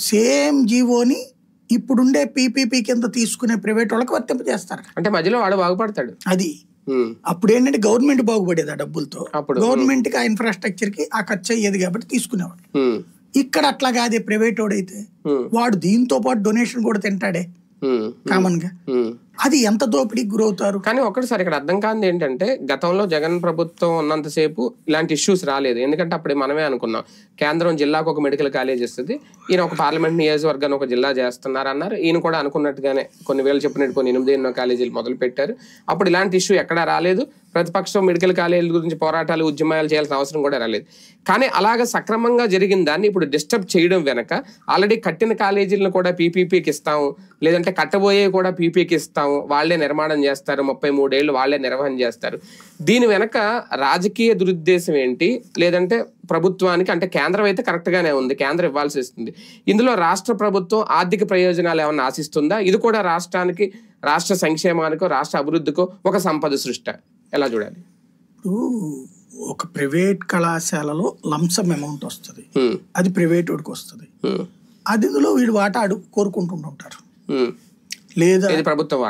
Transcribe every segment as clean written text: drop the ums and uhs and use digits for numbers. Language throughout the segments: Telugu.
సేమ్ జీవోని ఇప్పుడుండే పీపీపీ కింద తీసుకునే ప్రైవేట్ వాళ్ళకి వర్తింపజేస్తారు. అంటే మధ్యలో వాడు బాగుపడతాడు. అది అప్పుడు ఏంటంటే గవర్నమెంట్ బాగుపడేది ఆ డబ్బులతో, గవర్నమెంట్ కి ఆ ఇన్ఫ్రాస్ట్రక్చర్ కి ఆ ఖర్చు అయ్యేది కాబట్టి తీసుకునేవాడు. ఇక్కడ అట్లా కాదే, ప్రైవేట్ వాడైతే వాడు దీంతో పాటు డొనేషన్ కూడా తింటాడే కామన్ గా. అది ఎంత దోపిడీకి గురవుతారు. కానీ ఒకటిసారి ఇక్కడ అర్థం కానిది ఏంటంటే, గతంలో జగన్ ప్రభుత్వం ఉన్నంతసేపు ఇలాంటి ఇష్యూస్ రాలేదు. ఎందుకంటే అప్పుడు మనమే అనుకున్నాం కేంద్రం జిల్లాకు ఒక మెడికల్ కాలేజ్ ఇస్తుంది, ఈయన ఒక పార్లమెంట్ నియోజకవర్గాన్ని ఒక జిల్లా చేస్తున్నారు అన్నారు. ఈయన కూడా అనుకున్నట్టుగానే కొన్ని వేలు చెప్పినట్టు కొన్ని 8 కాలేజీలు మొదలు పెట్టారు. అప్పుడు ఇలాంటి ఇష్యూ ఎక్కడా రాలేదు. ప్రతిపక్షం మెడికల్ కాలేజీల గురించి పోరాటాలు ఉద్యమాలు చేయాల్సిన అవసరం కూడా రాలేదు. కానీ అలాగ సక్రమంగా జరిగిన దాన్ని ఇప్పుడు డిస్టర్బ్ చేయడం వెనక, ఆల్రెడీ కట్టిన కాలేజీలను కూడా పీపీపీకి ఇస్తాము, లేదంటే కట్టబోయే కూడా పీపీకి ఇస్తాము, వాళ్లే నిర్మాణం చేస్తారు, 33 ఏళ్ళు వాళ్లే నిర్వహణ చేస్తారు. దీని వెనక రాజకీయ దురుద్దేశం ఏంటి? లేదంటే ప్రభుత్వానికి, అంటే కేంద్రం అయితే కరెక్ట్ గానే ఉంది, కేంద్రం ఇవ్వాల్సి వస్తుంది, ఇందులో రాష్ట్ర ప్రభుత్వం ఆర్థిక ప్రయోజనాలు ఏమన్నా ఆశిస్తుందా? ఇది కూడా రాష్ట్రానికి, రాష్ట్ర సంక్షేమానికో రాష్ట్ర అభివృద్ధికో ఒక సంపద సృష్టి ఎలా చూడాలి? ఇప్పుడు ఒక ప్రైవేట్ కళాశాలలో లంసమ్ అమౌంట్ వస్తుంది, అది ప్రైవేట్ వాడికి వస్తుంది, అది ఇందులో వీడు వాటా కోరుకుంటుంటారు. లేదా ప్రభుత్వం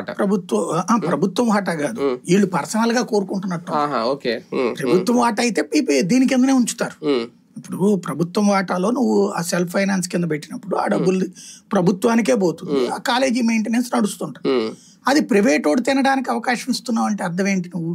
వాటా కాదు, వీళ్ళు పర్సనల్ గా కోరుకుంటున్నట్టు. ప్రభుత్వం వాటా అయితే దీని కిందనే ఉంచుతారు. ఇప్పుడు ప్రభుత్వం వాటాలో నువ్వు ఆ సెల్ఫ్ ఫైనాన్స్ కింద పెట్టినప్పుడు ఆ డబ్బులు ప్రభుత్వానికే పోతుంది, ఆ కాలేజీ మెయింటెనెన్స్ నడుస్తుంటారు. అది ప్రైవేట్ వాడు తినడానికి అవకాశం ఇస్తున్నావు అంటే అర్థం ఏంటి నువ్వు?